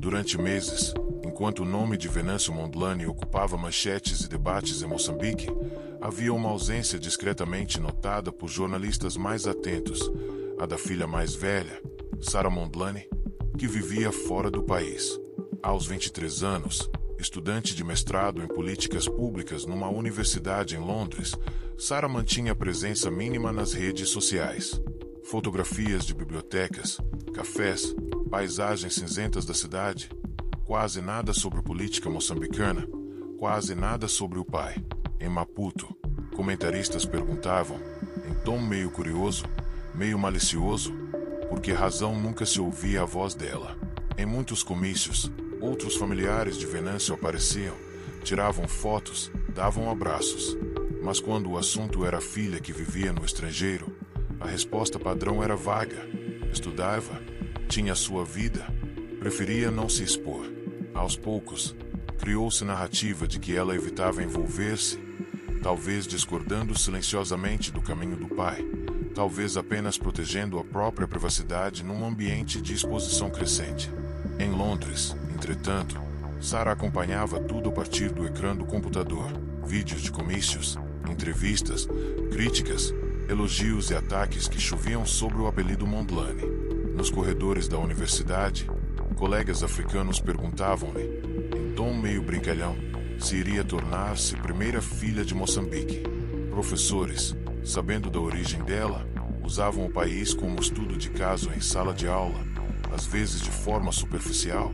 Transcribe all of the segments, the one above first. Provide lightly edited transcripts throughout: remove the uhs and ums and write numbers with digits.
Durante meses, enquanto o nome de Venâncio Mondlane ocupava manchetes e debates em Moçambique, havia uma ausência discretamente notada por jornalistas mais atentos, a da filha mais velha, Sara Mondlane, que vivia fora do país. Aos 23 anos, estudante de mestrado em políticas públicas numa universidade em Londres, Sara mantinha presença mínima nas redes sociais. Fotografias de bibliotecas, cafés, paisagens cinzentas da cidade, quase nada sobre política moçambicana, quase nada sobre o pai. Em Maputo, comentaristas perguntavam, em tom meio curioso, meio malicioso, por que razão nunca se ouvia a voz dela. Em muitos comícios, outros familiares de Venâncio apareciam, tiravam fotos, davam abraços. Mas quando o assunto era a filha que vivia no estrangeiro, a resposta padrão era vaga. Estudava, tinha sua vida, preferia não se expor. Aos poucos, criou-se narrativa de que ela evitava envolver-se, talvez discordando silenciosamente do caminho do pai, talvez apenas protegendo a própria privacidade num ambiente de exposição crescente. Em Londres, entretanto, Sara acompanhava tudo a partir do ecrã do computador, vídeos de comícios, entrevistas, críticas, elogios e ataques que choviam sobre o apelido Mondlane. Nos corredores da universidade, colegas africanos perguntavam-lhe, em tom meio brincalhão, se iria tornar-se primeira filha de Moçambique. Professores, sabendo da origem dela, usavam o país como estudo de caso em sala de aula, às vezes de forma superficial,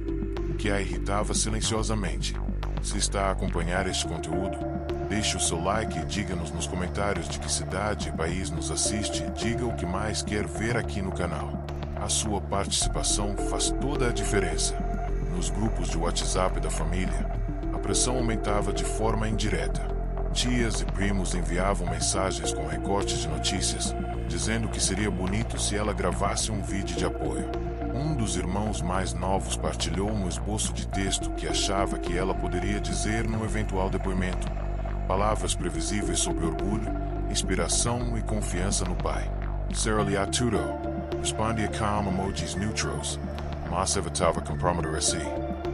o que a irritava silenciosamente. Se está a acompanhar este conteúdo, deixe o seu like e diga-nos nos comentários de que cidade e país nos assiste e diga o que mais quer ver aqui no canal. A sua participação faz toda a diferença. Nos grupos de WhatsApp da família, a pressão aumentava de forma indireta. Tias e primos enviavam mensagens com recortes de notícias, dizendo que seria bonito se ela gravasse um vídeo de apoio. Um dos irmãos mais novos partilhou um esboço de texto que achava que ela poderia dizer num eventual depoimento. Palavras previsíveis sobre orgulho, inspiração e confiança no pai. Sarah Lee Arturo respondia com emojis neutros, mas evitava comprometer-se.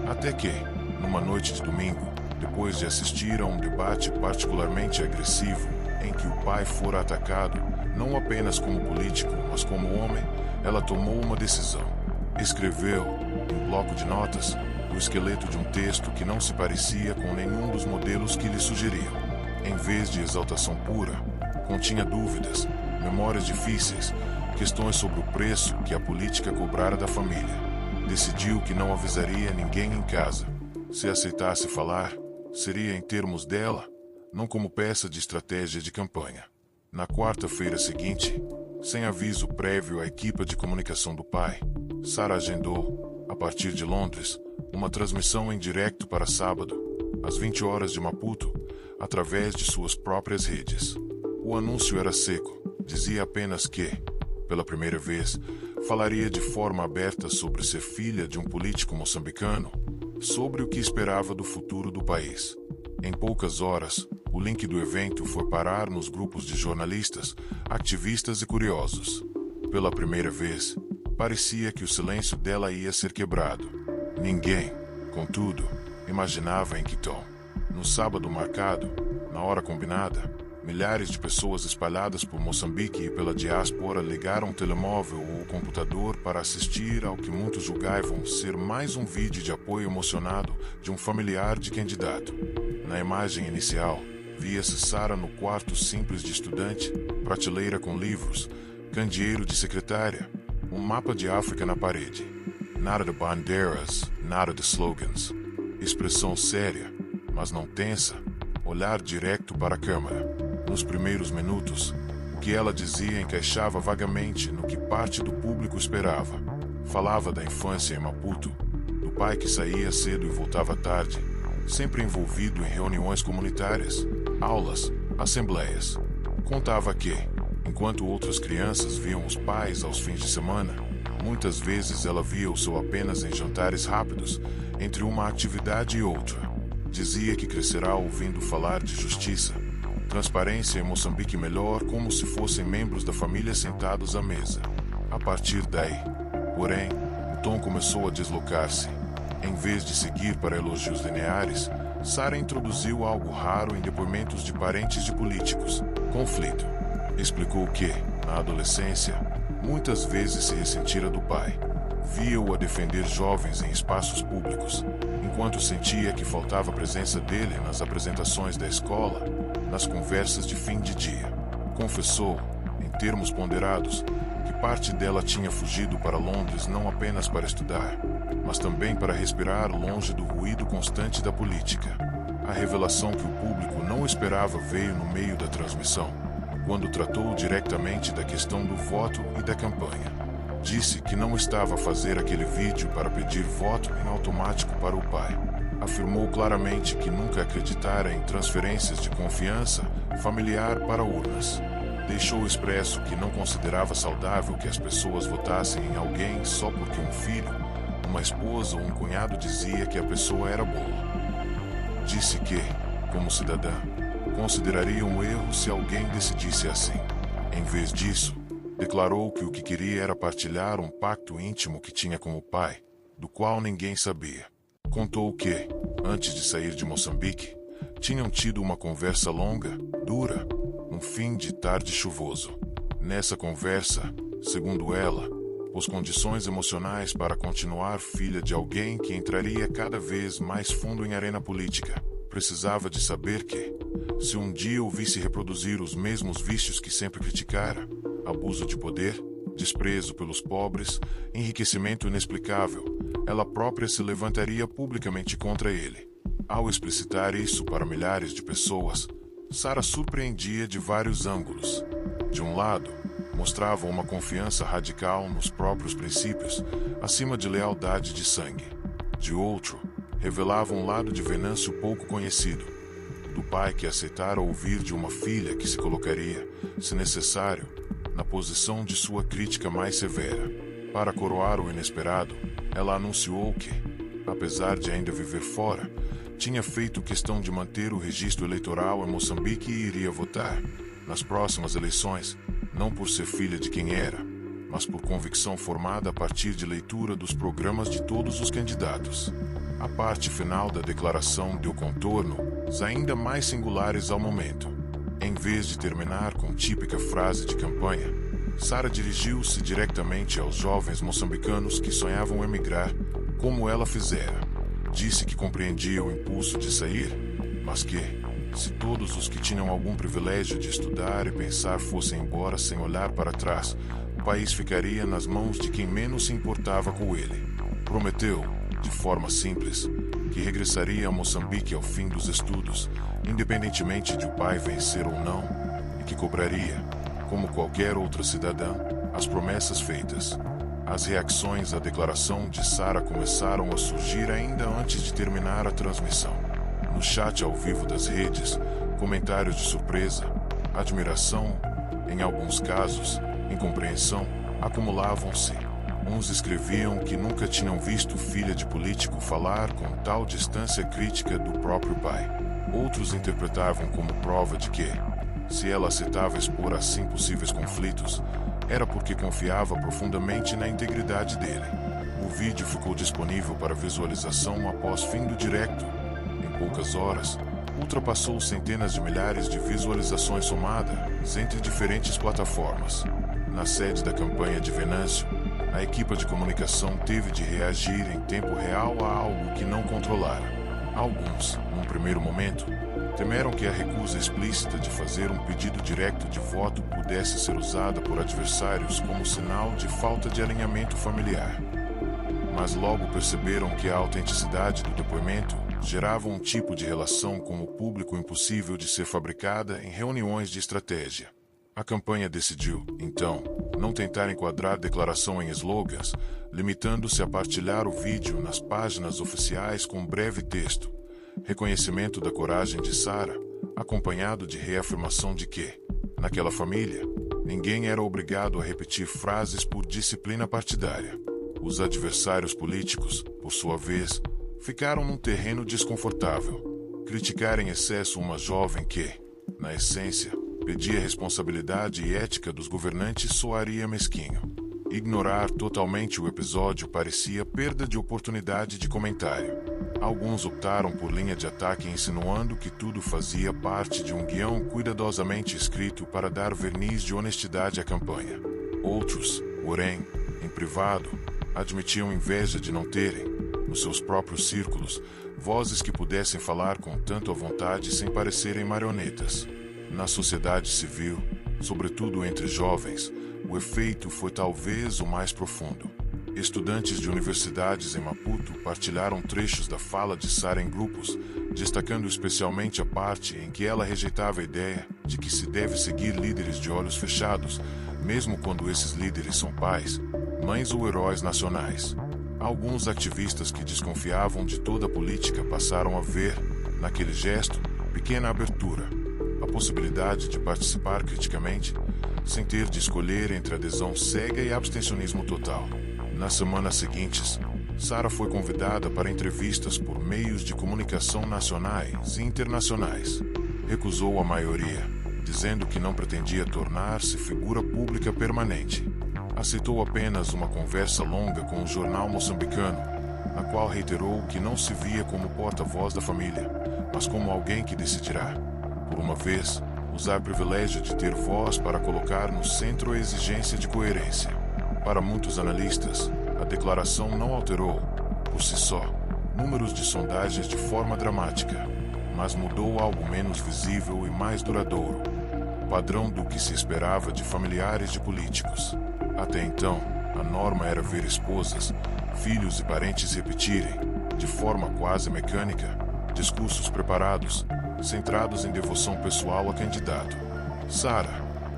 Até que, numa noite de domingo, depois de assistir a um debate particularmente agressivo em que o pai fora atacado, não apenas como político, mas como homem, ela tomou uma decisão. Escreveu, em bloco de notas, o esqueleto de um texto que não se parecia com nenhum dos modelos que lhe sugeriam. Em vez de exaltação pura, continha dúvidas, memórias difíceis, questões sobre o preço que a política cobrara da família. Decidiu que não avisaria ninguém em casa. Se aceitasse falar, seria em termos dela, não como peça de estratégia de campanha. Na quarta-feira seguinte, sem aviso prévio à equipe de comunicação do pai, Sara agendou, a partir de Londres, uma transmissão em direto para sábado, às 20 horas de Maputo, através de suas próprias redes. O anúncio era seco, dizia apenas que, pela primeira vez, falaria de forma aberta sobre ser filha de um político moçambicano, sobre o que esperava do futuro do país. Em poucas horas, o link do evento foi parar nos grupos de jornalistas, ativistas e curiosos. Pela primeira vez, parecia que o silêncio dela ia ser quebrado. Ninguém, contudo, imaginava em que tom. No sábado marcado, na hora combinada, milhares de pessoas espalhadas por Moçambique e pela diáspora ligaram o telemóvel ou o computador para assistir ao que muitos julgavam ser mais um vídeo de apoio emocionado de um familiar de candidato. Na imagem inicial, via-se Sara no quarto simples de estudante, prateleira com livros, candeeiro de secretária, um mapa de África na parede. Nada de bandeiras, nada de slogans. Expressão séria, mas não tensa, olhar direto para a câmera. Nos primeiros minutos, o que ela dizia encaixava vagamente no que parte do público esperava. Falava da infância em Maputo, do pai que saía cedo e voltava tarde, sempre envolvido em reuniões comunitárias, aulas, assembleias. Contava que, enquanto outras crianças viam os pais aos fins de semana, muitas vezes ela via-o apenas em jantares rápidos, entre uma atividade e outra. Dizia que crescerá ouvindo falar de justiça, transparência em Moçambique melhor, como se fossem membros da família sentados à mesa. A partir daí, porém, o tom começou a deslocar-se. Em vez de seguir para elogios lineares, Sara introduziu algo raro em depoimentos de parentes de políticos: conflito. Explicou que, na adolescência, muitas vezes se ressentira do pai. Via-o a defender jovens em espaços públicos, enquanto sentia que faltava a presença dele nas apresentações da escola, nas conversas de fim de dia. Confessou, em termos ponderados, que parte dela tinha fugido para Londres não apenas para estudar, mas também para respirar longe do ruído constante da política. A revelação que o público não esperava veio no meio da transmissão, quando tratou diretamente da questão do voto e da campanha. Disse que não estava a fazer aquele vídeo para pedir voto em automático para o pai. Afirmou claramente que nunca acreditara em transferências de confiança familiar para urnas. Deixou expresso que não considerava saudável que as pessoas votassem em alguém só porque um filho, uma esposa ou um cunhado dizia que a pessoa era boa. Disse que, como cidadã, consideraria um erro se alguém decidisse assim. Em vez disso, declarou que o que queria era partilhar um pacto íntimo que tinha com o pai, do qual ninguém sabia. Contou que, antes de sair de Moçambique, tinham tido uma conversa longa, dura, num fim de tarde chuvoso. Nessa conversa, segundo ela, pôs condições emocionais para continuar filha de alguém que entraria cada vez mais fundo em arena política. Precisava de saber que, se um dia o visse reproduzir os mesmos vícios que sempre criticara, abuso de poder, desprezo pelos pobres, enriquecimento inexplicável, ela própria se levantaria publicamente contra ele. Ao explicitar isso para milhares de pessoas, Sara surpreendia de vários ângulos. De um lado, mostrava uma confiança radical nos próprios princípios, acima de lealdade de sangue. De outro, revelava um lado de Venâncio pouco conhecido, do pai que aceitara ouvir de uma filha que se colocaria, se necessário, na posição de sua crítica mais severa. Para coroar o inesperado, ela anunciou que, apesar de ainda viver fora, tinha feito questão de manter o registro eleitoral em Moçambique e iria votar, nas próximas eleições, não por ser filha de quem era, mas por convicção formada a partir de leitura dos programas de todos os candidatos. A parte final da declaração deu contornos ainda mais singulares ao momento. Em vez de terminar com típica frase de campanha, Sara dirigiu-se diretamente aos jovens moçambicanos que sonhavam emigrar, como ela fizera. Disse que compreendia o impulso de sair, mas que, se todos os que tinham algum privilégio de estudar e pensar fossem embora sem olhar para trás, o país ficaria nas mãos de quem menos se importava com ele. Prometeu, de forma simples, que regressaria a Moçambique ao fim dos estudos, independentemente de o pai vencer ou não, e que cobraria, como qualquer outra cidadã, as promessas feitas. As reações à declaração de Sara começaram a surgir ainda antes de terminar a transmissão. No chat ao vivo das redes, comentários de surpresa, admiração, em alguns casos, incompreensão, acumulavam-se. Uns escreviam que nunca tinham visto filha de político falar com tal distância crítica do próprio pai. Outros interpretavam como prova de que, se ela aceitava expor assim possíveis conflitos, era porque confiava profundamente na integridade dele. O vídeo ficou disponível para visualização após fim do direto. Em poucas horas, ultrapassou centenas de milhares de visualizações somadas entre diferentes plataformas. Na sede da campanha de Venâncio, a equipe de comunicação teve de reagir em tempo real a algo que não controlara. Alguns, num primeiro momento, temeram que a recusa explícita de fazer um pedido direto de voto pudesse ser usada por adversários como sinal de falta de alinhamento familiar. Mas logo perceberam que a autenticidade do depoimento gerava um tipo de relação com o público impossível de ser fabricada em reuniões de estratégia. A campanha decidiu, então, não tentar enquadrar declaração em slogans, limitando-se a partilhar o vídeo nas páginas oficiais com um breve texto. Reconhecimento da coragem de Sara, acompanhado de reafirmação de que, naquela família, ninguém era obrigado a repetir frases por disciplina partidária. Os adversários políticos, por sua vez, ficaram num terreno desconfortável. Criticar em excesso uma jovem que, na essência, pedia responsabilidade e ética dos governantes soaria mesquinho. Ignorar totalmente o episódio parecia perda de oportunidade de comentário. Alguns optaram por linha de ataque insinuando que tudo fazia parte de um guião cuidadosamente escrito para dar verniz de honestidade à campanha. Outros, porém, em privado, admitiam inveja de não terem, nos seus próprios círculos, vozes que pudessem falar com tanto à vontade sem parecerem marionetas. Na sociedade civil, sobretudo entre jovens, o efeito foi talvez o mais profundo. Estudantes de universidades em Maputo partilharam trechos da fala de Sara em grupos, destacando especialmente a parte em que ela rejeitava a ideia de que se deve seguir líderes de olhos fechados, mesmo quando esses líderes são pais, mães ou heróis nacionais. Alguns ativistas que desconfiavam de toda a política passaram a ver, naquele gesto, pequena abertura, a possibilidade de participar criticamente, sem ter de escolher entre adesão cega e abstencionismo total. Nas semanas seguintes, Sara foi convidada para entrevistas por meios de comunicação nacionais e internacionais. Recusou a maioria, dizendo que não pretendia tornar-se figura pública permanente. Aceitou apenas uma conversa longa com um jornal moçambicano, na qual reiterou que não se via como porta-voz da família, mas como alguém que decidirá, por uma vez, usar privilégio de ter voz para colocar no centro a exigência de coerência. Para muitos analistas, a declaração não alterou, por si só, números de sondagens de forma dramática, mas mudou algo menos visível e mais duradouro, o padrão do que se esperava de familiares de políticos. Até então, a norma era ver esposas, filhos e parentes repetirem, de forma quase mecânica, discursos preparados, centrados em devoção pessoal a candidato. Sara,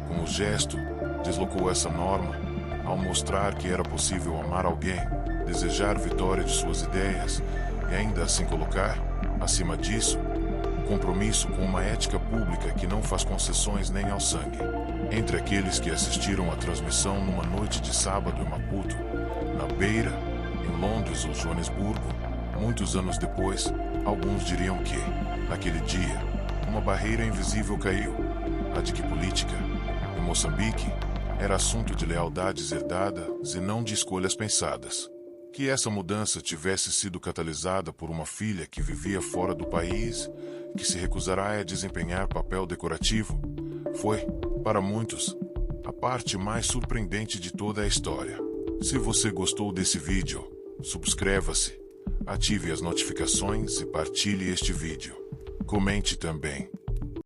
com o gesto, deslocou essa norma ao mostrar que era possível amar alguém, desejar vitória de suas ideias e ainda assim colocar, acima disso, o compromisso com uma ética pública que não faz concessões nem ao sangue. Entre aqueles que assistiram à transmissão numa noite de sábado em Maputo, na Beira, em Londres ou Joanesburgo, muitos anos depois, alguns diriam que, naquele dia, uma barreira invisível caiu, a de que política, em Moçambique, era assunto de lealdades herdadas e não de escolhas pensadas. Que essa mudança tivesse sido catalisada por uma filha que vivia fora do país, que se recusará a desempenhar papel decorativo, foi, para muitos, a parte mais surpreendente de toda a história. Se você gostou desse vídeo, subscreva-se, ative as notificações e partilhe este vídeo. Comente também.